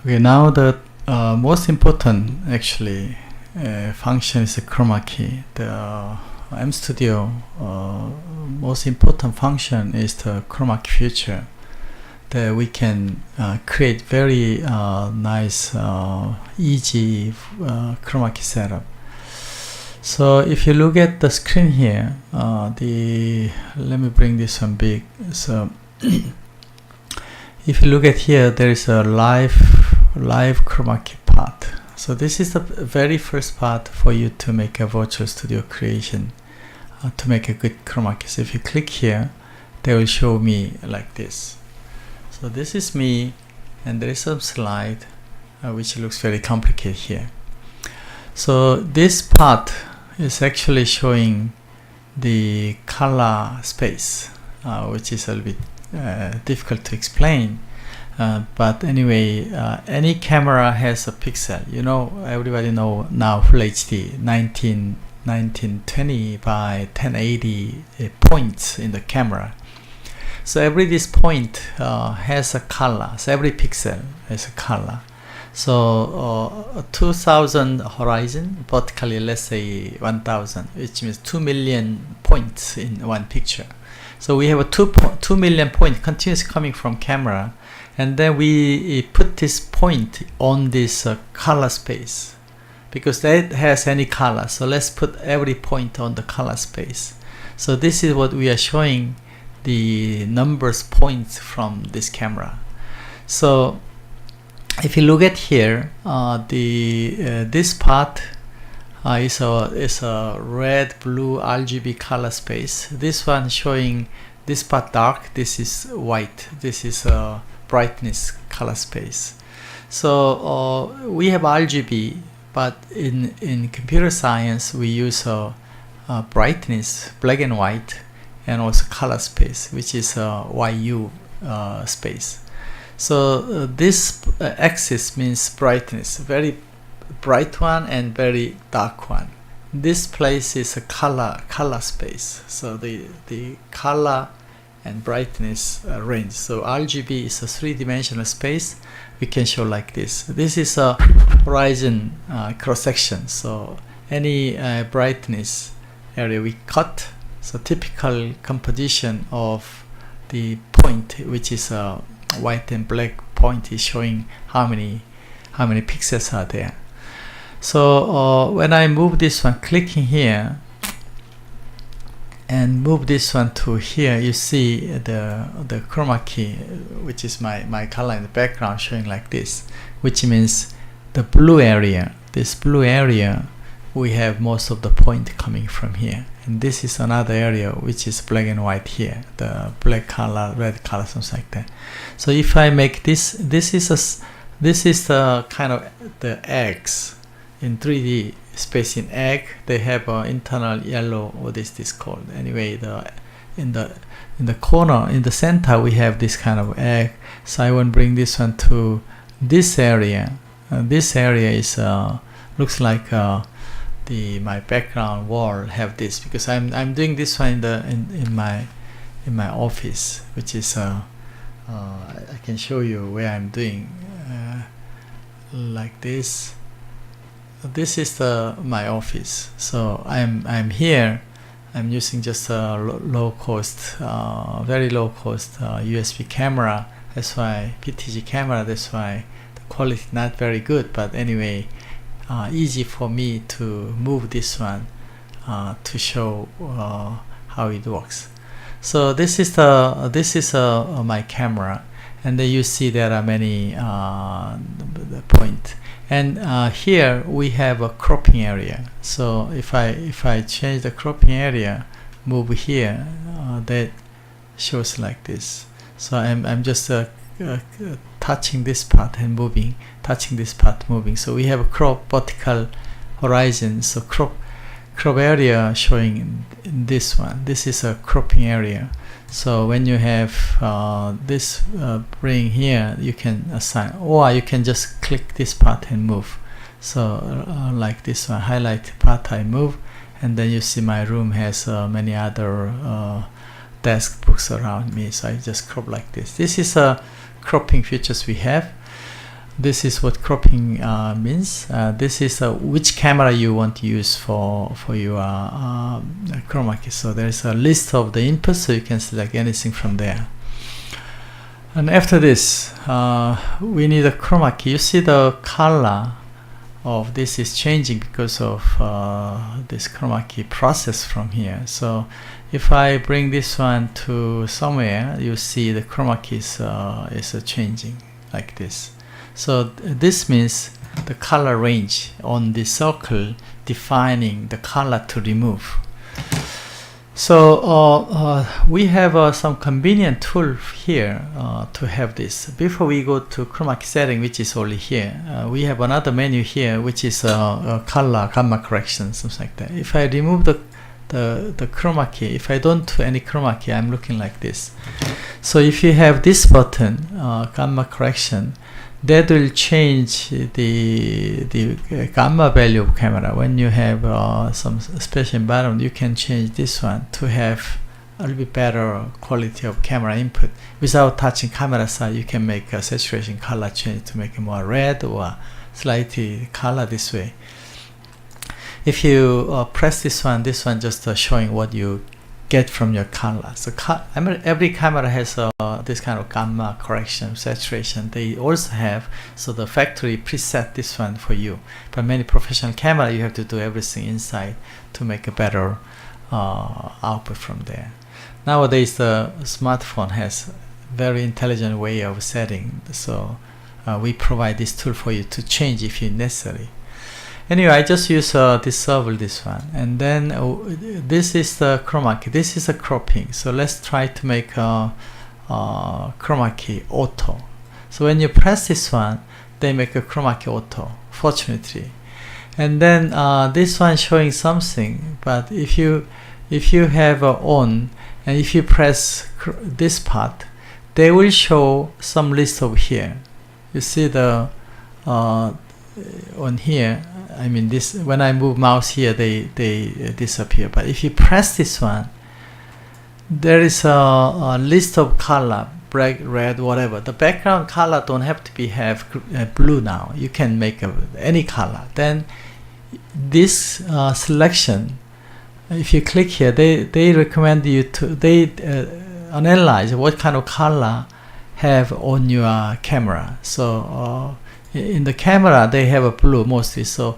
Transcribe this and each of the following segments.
Okay, now the most important actually function is the chroma key. The MStudio most important function is the chroma key feature, that we can create very nice easy chroma key setup. So if you look at the screen here, let me bring this one big. So if you look at here, there is a live chroma key part. So this is the very first part for you to make a virtual studio creation, to make a good chroma key. So if you click here, they will show me like this. So this is me, and there is some slide which looks very complicated here. So this part is actually showing the color space, which is a little bit difficult to explain. But anyway, any camera has a pixel. You know, everybody know now Full HD 1920 by 1080 points in the camera. So every this point has a color. So every pixel has a color. So 2000 horizon, vertically let's say 1000, which means 2 million points in one picture. So we have a 2 million point continuously coming from camera, and then we put this point on this color space because that has any color. So let's put every point on the color space. So this is what we are showing, the numbers points from this camera. So if you look at here, this part is a red, blue, RGB color space. This one showing this part dark, this is white, this is a brightness color space. So we have RGB, but in computer science we use brightness, black and white, and also color space, which is YU space. So this axis means brightness, very bright one and very dark one. This place is a color space. So the color and brightness range. So RGB is a three-dimensional space. We can show like this. This is a horizon cross section. So any brightness area we cut. So typical composition of the point, which is a white and black point, is showing how many pixels are there. So when I move this one, clicking here and move this one to here, you see the chroma key, which is my color in the background, showing like this, which means the blue area. This blue area, we have most of the point coming from here, and this is another area which is black and white here, the black color, red color, something like that. So if I make this is the kind of the eggs in 3D space. In egg, they have an internal yellow. What is this called? Anyway, in the corner, in the center, we have this kind of egg. So I want to bring this one to this area. This area is looks like my background wall have this, because I'm doing this one in my office, which is I can show you where I'm doing like this. This is my office. So I'm here. I'm using just a low cost, very low cost USB camera. That's why PTG camera. That's why the quality not very good. But anyway, easy for me to move this one to show how it works. So this is my camera, and then you see there are many points. And here we have a cropping area. So if I change the cropping area, move here, that shows like this. So I'm just touching this part and moving, touching this part, moving. So we have a crop vertical horizon. So crop area showing in this one. This is a cropping area. So when you have this ring here, you can assign, or you can just click this part and move. So like this one, highlight part, I move, and then you see my room has many other desk books around me. So I just crop like this. This is a cropping features we have. this is what cropping means. This is which camera you want to use for your chroma key. So there's a list of the inputs, so you can select anything from there. And after this, we need a chroma key. You see the color of this is changing because of this chroma key process from here. So if I bring this one to somewhere, you see the chroma key is changing like this. So this means the color range on the circle defining the color to remove. So we have some convenient tool here to have this. Before we go to chroma key setting, which is only here, we have another menu here, which is color gamma correction, something like that. If I remove the chroma key, if I don't do any chroma key, I'm looking like this. So if you have this button, gamma correction, that will change the gamma value of camera. When you have some special environment, you can change this one to have a little bit better quality of camera input. Without touching camera side, you can make a saturation color change to make it more red or slightly color this way. If you press this one just showing what you get from your color. So every camera has this kind of gamma correction, saturation. They also have, so the factory preset this one for you. But many professional camera, you have to do everything inside to make a better output from there. Nowadays, the smartphone has very intelligent way of setting. So we provide this tool for you to change if you necessary. Anyway, I just use disable this one, and then this is the chroma key. This is a cropping. So let's try to make chroma key auto. So when you press this one, they make a chroma key auto, fortunately. And then this one showing something, but if you have on, and if you press this part, they will show some list over here. You see the on here, I mean this, when I move mouse here, they disappear. But if you press this one, there is a list of color, black, red, whatever. The background color don't have to have blue now. You can make any color. Then this selection, if you click here, they recommend you to analyze what kind of color have on your camera. So in the camera they have a blue mostly, so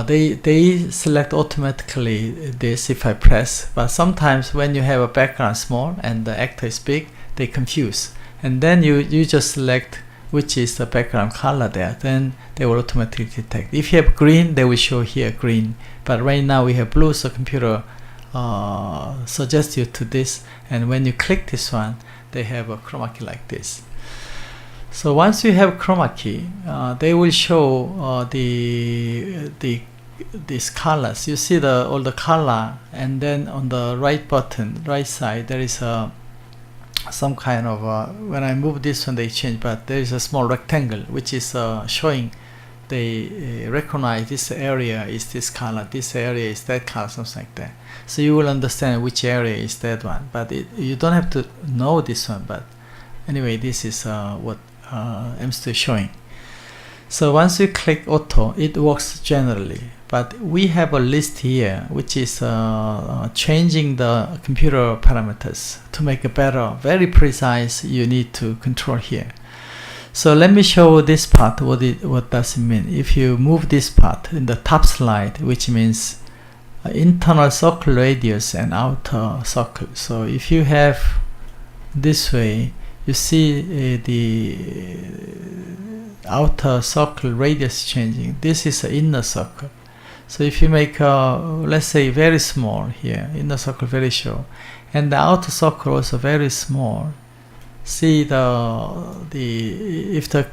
they select automatically this if I press. But sometimes when you have a background small and the actor is big, they confuse, and then you just select which is the background color there, then they will automatically detect. If you have green, they will show here green, but right now we have blue, so computer suggests you to this, and when you click this one, they have a chroma key like this. So once you have chroma key, they will show these colors. You see all the color, and then on the right button, right side, there is some kind of when I move this one, they change, but there is a small rectangle which is showing. They recognize this area is this color, this area is that color, something like that. So you will understand which area is that one, but you don't have to know this one. But anyway, this is what I'm still showing. So once you click auto, it works generally, but we have a list here which is changing the computer parameters to make it better, very precise. You need to control here. So let me show this part, what does it mean. If you move this part in the top slide, which means internal circle radius and outer circle. So if you have this way, you see the outer circle radius changing. This is the inner circle. So if you make let's say very small here, inner circle very short, and the outer circle also very small, see if the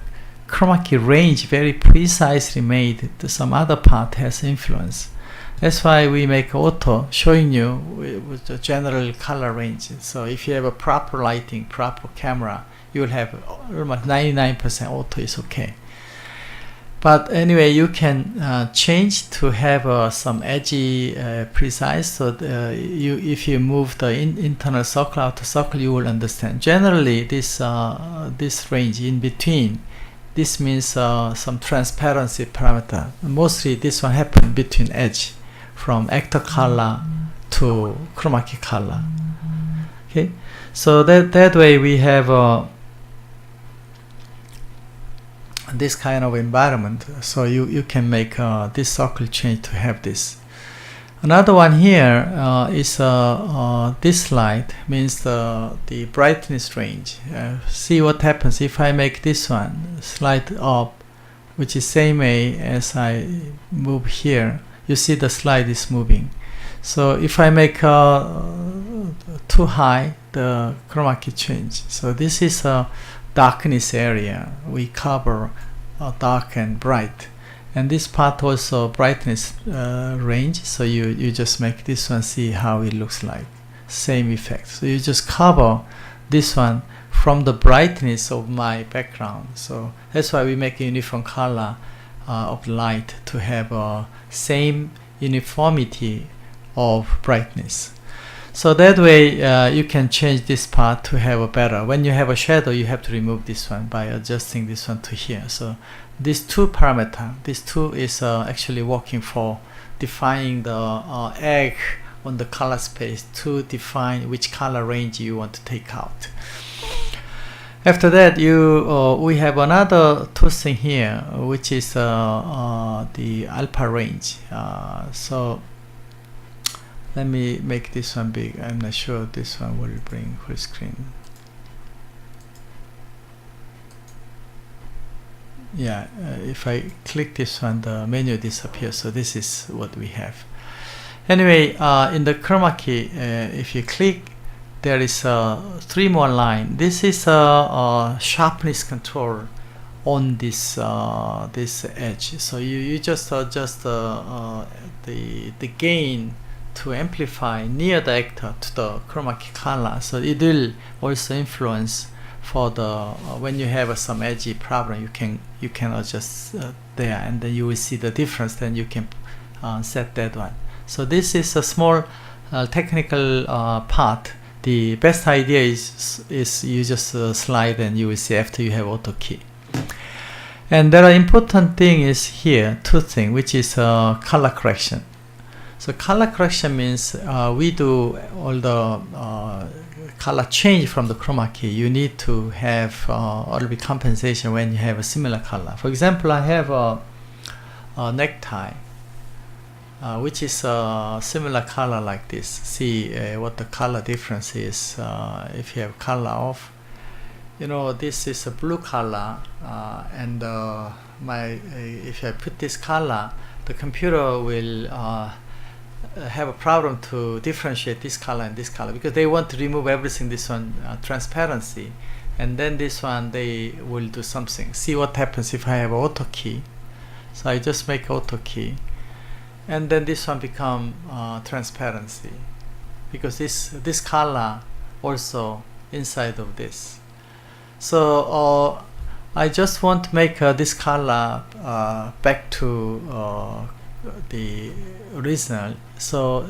chroma key range very precisely made, some other part has influence. That's why we make auto, showing you with the general color range. So if you have a proper lighting, proper camera, you will have almost 99% auto is okay. But anyway, you can change to have some edgy precise. So if you move the internal circle, outer circle, you will understand. Generally, this range in between this means some transparency parameter. Mostly this one happen between edge from actor color to chroma key color. Okay, so that way we have this kind of environment, so you can make this circle change to have this. Another one here is this slide means the brightness range. See what happens if I make this one slide up, which is same way as I move here. You see the slide is moving. So if I make too high, the chroma key change. So this is a darkness area. We cover dark and bright. And this part also brightness range, so you just make this one, see how it looks like, same effect. So you just cover this one from the brightness of my background. So that's why we make a uniform color of light to have same uniformity of brightness. So that way you can change this part to have a better. When you have a shadow, you have to remove this one by adjusting this one to here. So these two parameter, this two is actually working for defining the egg on the color space to define which color range you want to take out. After that, we have another two thing here, which is the alpha range. So let me make this one big. I'm not sure this one will bring full screen. Yeah, if I click this one, the menu disappears. So this is what we have. Anyway, in the chroma key, if you click, there is 3 more line. This is a sharpness control on this this edge. So you just adjust the gain to amplify near the actor to the chroma key color. So it will also influence for the when you have some edgy problem, you can adjust there, and then you will see the difference. Then you can set that one. So this is a small technical part. The best idea is you just slide and you will see after you have auto key. And there are important thing is here, two things, which is color correction. So color correction means we do all the color change from the chroma key. You need to have a little bit compensation when you have a similar color. For example, I have a necktie, which is a similar color like this. See what the color difference is if you have color off. You know, this is a blue color, and if I put this color, the computer will have a problem to differentiate this color and this color, because they want to remove everything, this one transparency, and then this one they will do something. See what happens if I have auto key. So I just make auto key, and then this one become transparency, because this color also inside of this. So I just want to make this color back to the original. So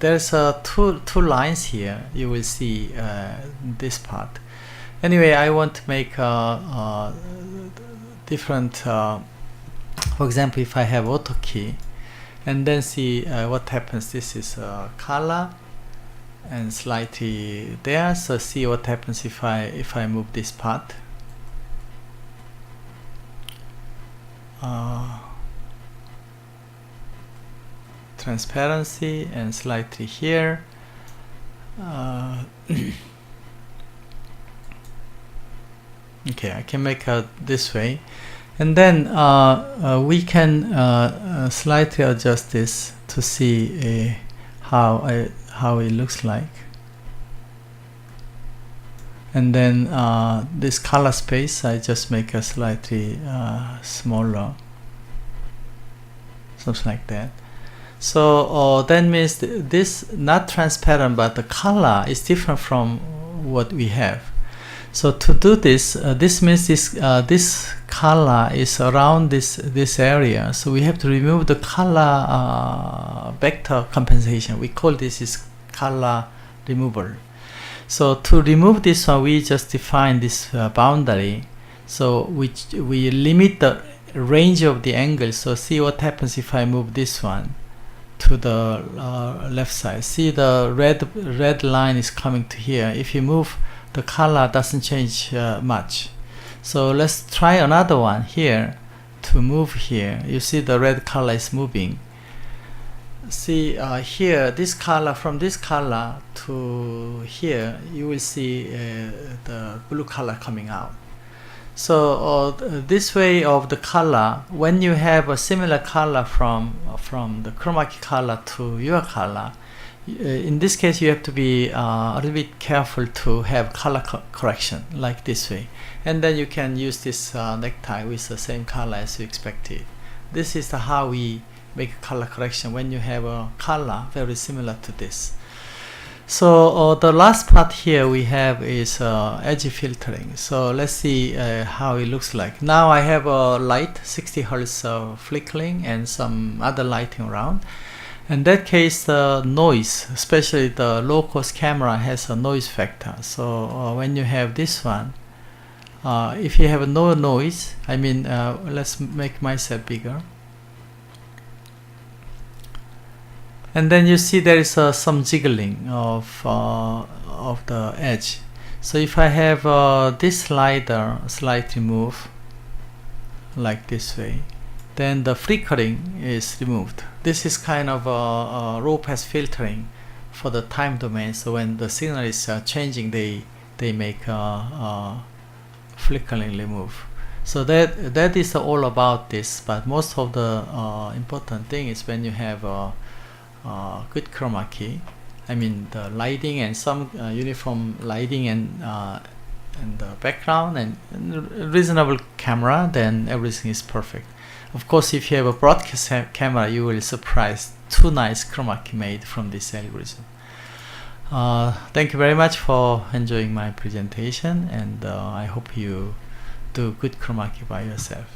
there's two lines here. You will see this part. Anyway, I want to make different. For example, if I have auto key, and then see what happens. This is color and slightly there. So see what happens if I move this part. Transparency and slightly here. Okay, I can make it this way, and then we can slightly adjust this to see how it looks like. And then this color space, I just make a slightly smaller, something like that. So that means this not transparent, but the color is different from what we have. So to do this, this means this color is around this area. So we have to remove the color vector compensation. We call this is color removal. So to remove this one, we just define this boundary So we limit the range of the angle. So see what happens if I move this one to the left side. See the red line is coming to here. If you move, the color doesn't change much. So let's try another one here to move here. You see the red color is moving. See here, this color, from this color to here, you will see the blue color coming out. So this way of the color, when you have a similar color from the chroma key color to your color, in this case you have to be a little bit careful to have color correction like this way, and then you can use this necktie with the same color as you expected. This is how we make a color correction when you have a color very similar to this. So the last part here we have is edge filtering. So let's see how it looks like. Now I have a light 60 Hz flickering and some other lighting around. In that case, the noise, especially the low-cost camera, has a noise factor. So when you have this one, if you have no noise, I mean, let's make myself bigger. And then you see there is some jiggling of the edge. So if I have this slider slightly move like this way, then the flickering is removed. This is kind of a low pass filtering for the time domain. So when the signal is changing, they make flickering remove. So that is all about this. But most of the important thing is when you have good chroma key, I mean the lighting and some uniform lighting and the background and reasonable camera, then everything is perfect. Of course, if you have a broadcast camera, you will be surprised. Two nice chroma key made from this algorithm. Thank you very much for enjoying my presentation, and I hope you do good chroma key by yourself.